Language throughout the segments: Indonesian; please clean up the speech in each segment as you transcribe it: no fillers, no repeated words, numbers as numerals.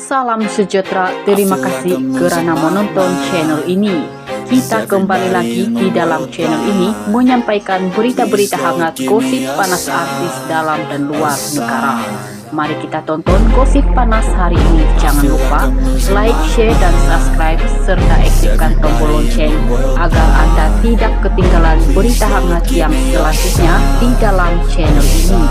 Salam sejahtera, terima kasih karena menonton channel ini. Kita kembali lagi di dalam channel ini menyampaikan berita-berita hangat gosip panas artis dalam dan luar negara. Mari kita tonton gosip panas hari ini. Jangan lupa like, share, dan subscribe serta aktifkan tombol lonceng agar Anda tidak ketinggalan berita hangat yang selanjutnya di dalam channel ini.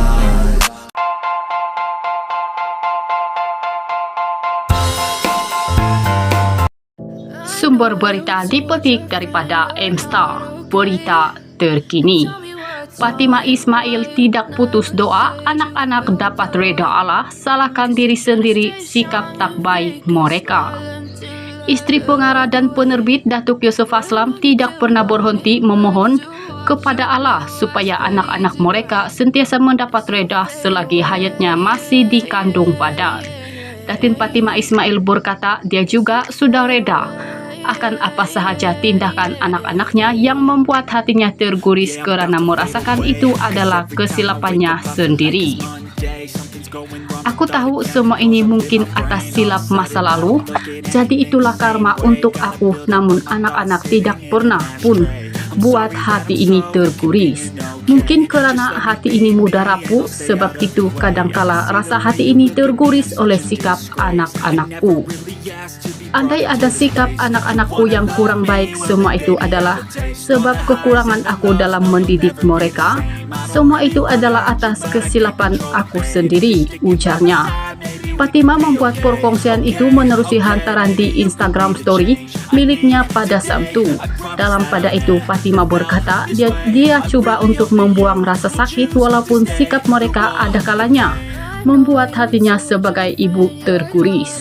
Sumber berita dipetik daripada M-Star, berita terkini. Fatimah Ismail tidak putus doa, anak-anak dapat reda Allah, salahkan diri sendiri, sikap tak baik mereka. Istri pengarah dan penerbit Datuk Yusuf Aslam tidak pernah berhenti memohon kepada Allah supaya anak-anak mereka sentiasa mendapat reda selagi hayatnya masih dikandung badan. Datin Fatimah Ismail berkata dia juga sudah reda akan apa sahaja tindakan anak-anaknya yang membuat hatinya terguris karena merasakan itu adalah kesilapannya sendiri. Aku tahu semua ini mungkin atas silap masa lalu, jadi itulah karma untuk aku, namun anak-anak tidak pernah pun buat hati ini terguris. Mungkin karena hati ini mudah rapuh, sebab itu kadangkala rasa hati ini terguris oleh sikap anak-anakku. Andai ada sikap anak-anakku yang kurang baik, semua itu adalah sebab kekurangan aku dalam mendidik mereka. Semua itu adalah atas kesilapan aku sendiri, ujarnya. Fatimah membuat perkongsian itu menerusi hantaran di Instagram Story miliknya pada Sabtu. Dalam pada itu, Fatimah berkata dia coba untuk membuang rasa sakit walaupun sikap mereka ada kalanya membuat hatinya sebagai ibu terguris.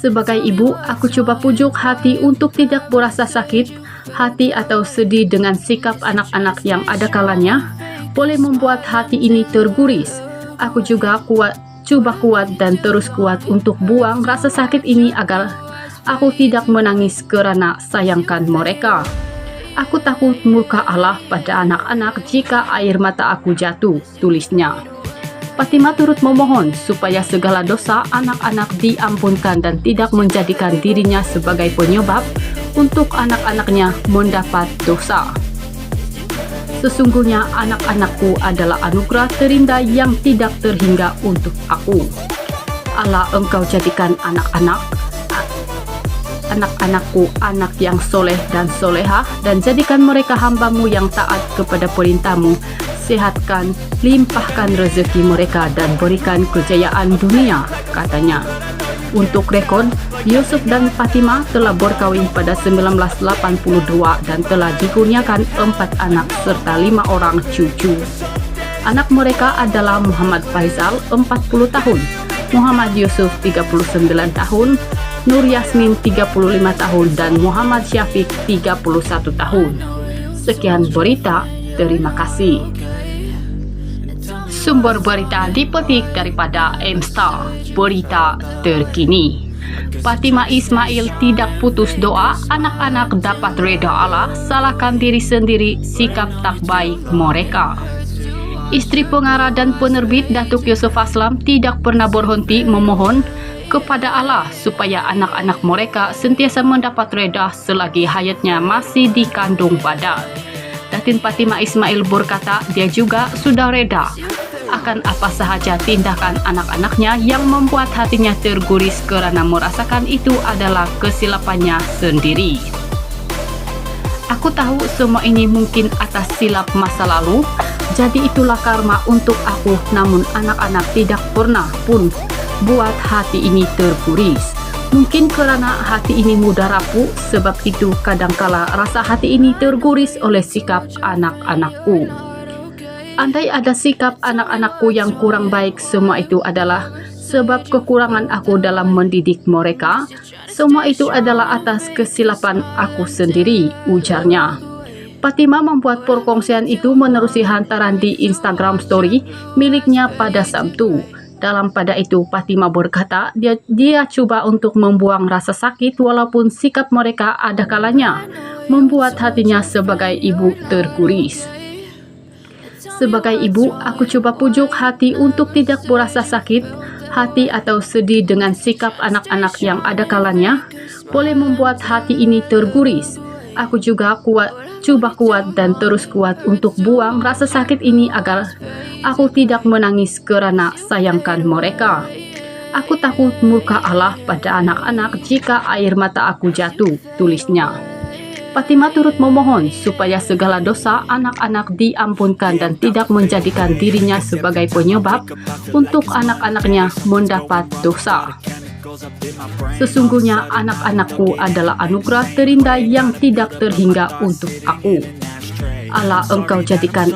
Sebagai ibu, aku coba pujuk hati untuk tidak berasa sakit hati atau sedih dengan sikap anak-anak yang ada kalanya boleh membuat hati ini terguris. Aku juga coba kuat dan terus kuat untuk buang rasa sakit ini agar aku tidak menangis karena sayangkan mereka. Aku takut murka Allah pada anak-anak jika air mata aku jatuh, tulisnya. Fatimah turut memohon supaya segala dosa anak-anak diampunkan dan tidak menjadikan dirinya sebagai penyebab untuk anak-anaknya mendapat dosa. Sesungguhnya anak-anakku adalah anugerah terindah yang tidak terhingga untuk aku. Allah, Engkau jadikan anak-anakku anak yang soleh dan solehah, dan jadikan mereka hamba-Mu yang taat kepada perintah-Mu. Sehatkan, limpahkan rezeki mereka dan berikan kejayaan dunia, katanya. Untuk rekod, Yusuf dan Fatimah telah berkawin pada 1982 dan telah dikurniakan 4 anak serta 5 orang cucu. Anak mereka adalah Muhammad Faisal 40 tahun, Muhammad Yusuf 39 tahun, Nur Yasmin 35 tahun, dan Muhammad Syafiq 31 tahun. Sekian berita, terima kasih. Sumber berita dipetik daripada M-Star, berita terkini. Fatimah Ismail tidak putus doa, anak-anak dapat reda Allah, salahkan diri sendiri, sikap tak baik mereka. Istri pengarah dan penerbit Datuk Yusuf Aslam tidak pernah berhenti memohon kepada Allah supaya anak-anak mereka sentiasa mendapat reda selagi hayatnya masih dikandung badan. Datin Fatimah Ismail berkata dia juga sudah reda akan apa sahaja tindakan anak-anaknya yang membuat hatinya terguris karena merasakan itu adalah kesilapannya sendiri. Aku tahu semua ini mungkin atas silap masa lalu, jadi itulah karma untuk aku, namun anak-anak tidak pernah pun buat hati ini terguris. Mungkin karena hati ini mudah rapuh, sebab itu kadangkala rasa hati ini terguris oleh sikap anak-anakku. Andai ada sikap anak-anakku yang kurang baik, semua itu adalah sebab kekurangan aku dalam mendidik mereka. Semua itu adalah atas kesilapan aku sendiri, ujarnya. Fatimah membuat perkongsian itu menerusi hantaran di Instagram Story miliknya pada Sabtu. Dalam pada itu, Fatimah berkata dia coba untuk membuang rasa sakit walaupun sikap mereka ada kalanya membuat hatinya sebagai ibu terguris. Sebagai ibu, aku coba pujuk hati untuk tidak berasa sakit hati atau sedih dengan sikap anak-anak yang ada kalanya boleh membuat hati ini terguris. Aku juga coba kuat dan terus kuat untuk buang rasa sakit ini agar aku tidak menangis karena sayangkan mereka. Aku takut murka Allah pada anak-anak jika air mata aku jatuh, tulisnya. Fatimah turut memohon supaya segala dosa anak-anak diampunkan dan tidak menjadikan dirinya sebagai penyebab untuk anak-anaknya mendapat dosa. Sesungguhnya anak-anakku adalah anugerah terindah yang tidak terhingga untuk aku. Allah, Engkau jadikan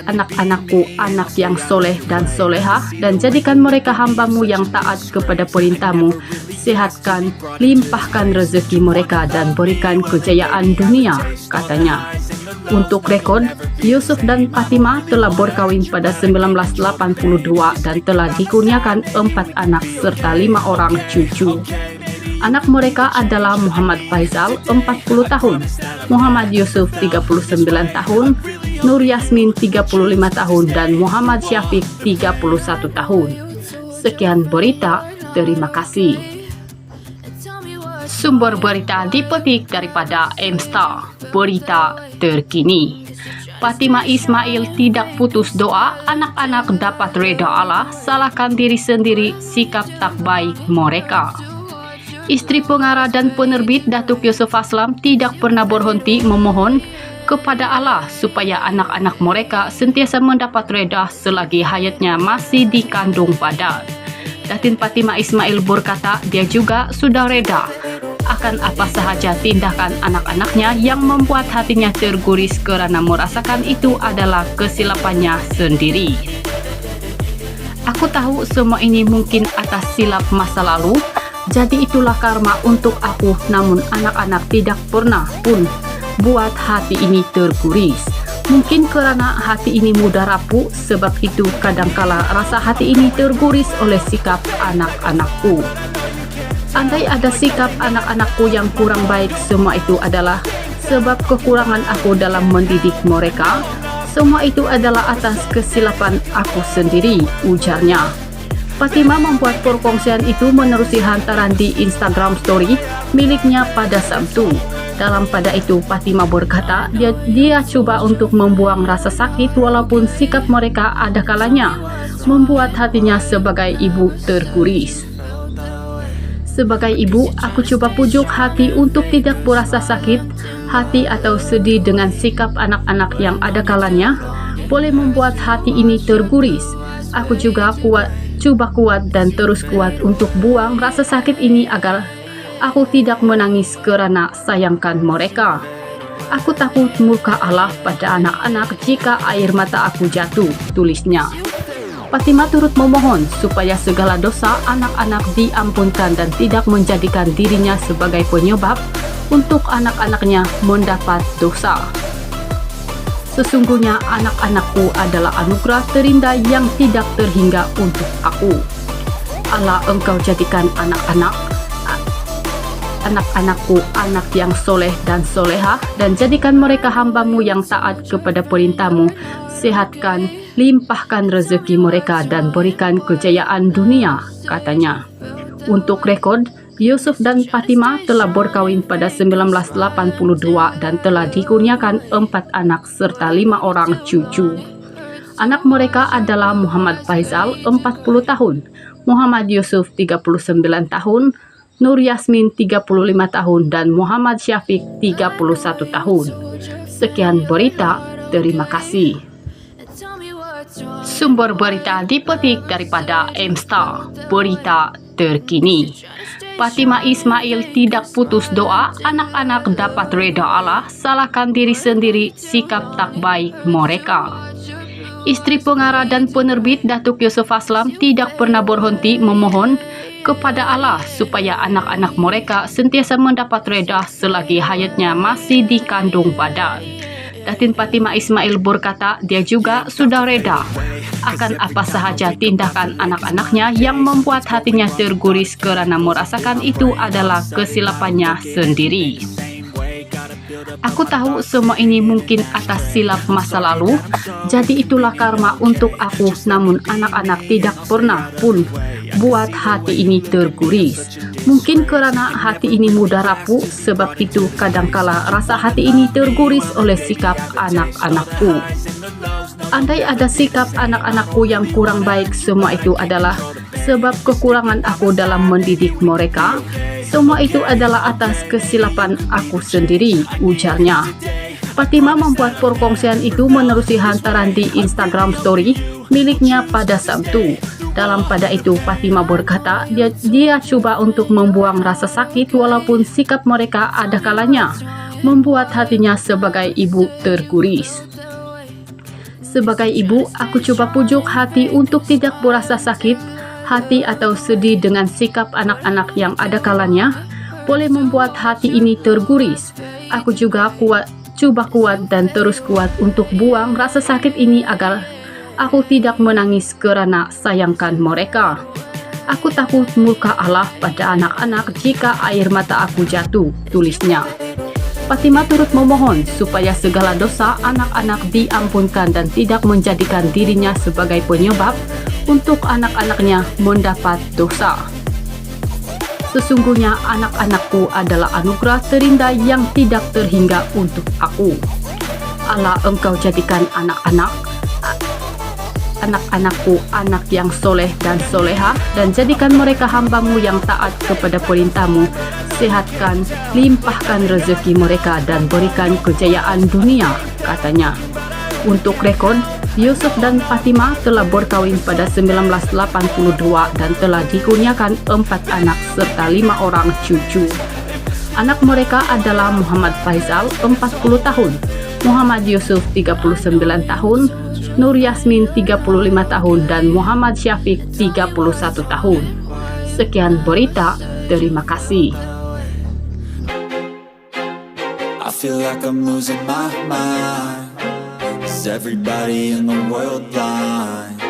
anak-anakku anak yang soleh dan solehah, dan jadikan mereka hamba-Mu yang taat kepada perintah-Mu. Sehatkan, limpahkan rezeki mereka dan berikan kejayaan dunia, katanya. Untuk rekod, Yusuf dan Fatimah telah berkawin pada 1982 dan telah dikurniakan 4 anak serta 5 orang cucu. Anak mereka adalah Muhammad Faisal 40 tahun, Muhammad Yusuf 39 tahun, Nur Yasmin 35 tahun, dan Muhammad Syafiq 31 tahun. Sekian berita, terima kasih. Sumber berita dipetik daripada M-Star, berita terkini. Fatimah Ismail tidak putus doa, anak-anak dapat reda Allah, salahkan diri sendiri, sikap tak baik mereka. Istri pengarah dan penerbit Datuk Yusuf Aslam tidak pernah berhenti memohon kepada Allah supaya anak-anak mereka sentiasa mendapat reda selagi hayatnya masih dikandung badan. Datin Fatimah Ismail berkata dia juga sudah reda akan apa sahaja tindakan anak-anaknya yang membuat hatinya terguris karena merasakan itu adalah kesilapannya sendiri. Aku tahu semua ini mungkin atas silap masa lalu, jadi itulah karma untuk aku, namun anak-anak tidak pernah pun buat hati ini terguris. Mungkin karena hati ini mudah rapuh, sebab itu kadangkala rasa hati ini terguris oleh sikap anak-anakku. Andai ada sikap anak-anakku yang kurang baik, semua itu adalah sebab kekurangan aku dalam mendidik mereka. Semua itu adalah atas kesilapan aku sendiri, ujarnya. Fatimah membuat perkongsian itu menerusi hantaran di Instagram Story miliknya pada Sabtu. Dalam pada itu, Fatimah berkata dia coba untuk membuang rasa sakit walaupun sikap mereka ada kalanya membuat hatinya sebagai ibu terguris. Sebagai ibu, aku coba pujuk hati untuk tidak berasa sakit hati atau sedih dengan sikap anak-anak yang ada kalanya boleh membuat hati ini terguris. Aku juga coba kuat dan terus kuat untuk buang rasa sakit ini agar aku tidak menangis karena sayangkan mereka. Aku takut murka Allah pada anak-anak jika air mata aku jatuh, tulisnya. Fatimah turut memohon supaya segala dosa anak-anak diampunkan dan tidak menjadikan dirinya sebagai penyebab untuk anak-anaknya mendapat dosa. Sesungguhnya anak-anakku adalah anugerah terindah yang tidak terhingga untuk aku. Allah, Engkau jadikan anak-anakku anak yang soleh dan solehah, dan jadikan mereka hamba-Mu yang taat kepada perintah-Mu. Sehatkan, limpahkan rezeki mereka dan berikan kejayaan dunia, katanya. Untuk rekod, Yusuf dan Fatimah telah berkawin pada 1982 dan telah dikurniakan 4 anak serta 5 orang cucu. Anak mereka adalah Muhammad Faisal 40 tahun, Muhammad Yusuf 39 tahun, Nur Yasmin 35 tahun, dan Muhammad Syafiq 31 tahun. Sekian berita, terima kasih. Sumber berita dipetik daripada M-Star, berita terkini. Fatimah Ismail tidak putus doa, anak-anak dapat reda Allah, salahkan diri sendiri, sikap tak baik mereka. Istri pengarah dan penerbit Datuk Yusuf Aslam tidak pernah berhenti memohon kepada Allah supaya anak-anak mereka sentiasa mendapat reda selagi hayatnya masih dikandung badan. Datin Fatimah Ismail berkata dia juga sudah reda akan apa sahaja tindakan anak-anaknya yang membuat hatinya terguris karena merasakan itu adalah kesilapannya sendiri. Aku tahu semua ini mungkin atas silap masa lalu, jadi itulah karma untuk aku. Namun anak-anak tidak pernah pun buat hati ini terguris. Mungkin karena hati ini mudah rapuh, sebab itu kadangkala rasa hati ini terguris oleh sikap anak-anakku. Andai ada sikap anak-anakku yang kurang baik, semua itu adalah sebab kekurangan aku dalam mendidik mereka. Semua itu adalah atas kesilapan aku sendiri, ujarnya. Fatima membuat perkongsian itu menerusi hantaran di Instagram Story miliknya pada Sabtu. Dalam pada itu, Fatima berkata dia coba untuk membuang rasa sakit walaupun sikap mereka ada kalanya membuat hatinya sebagai ibu terguris. Sebagai ibu, aku coba pujuk hati untuk tidak berasa sakit hati atau sedih dengan sikap anak-anak yang ada kalanya boleh membuat hati ini terguris. Aku juga coba kuat dan terus kuat untuk buang rasa sakit ini agar aku tidak menangis karena sayangkan mereka. Aku takut murka Allah pada anak-anak jika air mata aku jatuh, tulisnya. Fatima turut memohon supaya segala dosa anak-anak diampunkan dan tidak menjadikan dirinya sebagai penyebab untuk anak-anaknya mendapat dosa. Sesungguhnya anak-anakku adalah anugerah terindah yang tidak terhingga untuk aku. Allah, Engkau jadikan anak-anakku anak yang soleh dan soleha, dan jadikan mereka hamba-Mu yang taat kepada perintah-Mu. Sehatkan, limpahkan rezeki mereka dan berikan kejayaan dunia, katanya. Untuk rekod, Yusuf dan Fatima telah berkawin pada 1982 dan telah dikurniakan 4 anak serta 5 orang cucu. Anak mereka adalah Muhammad Faisal 40 tahun, Muhammad Yusuf 39 tahun, Nur Yasmin 35 tahun, dan Muhammad Syafiq 31 tahun. Sekian berita, terima kasih. I feel like I'm losing my mind. Is everybody in the world blind?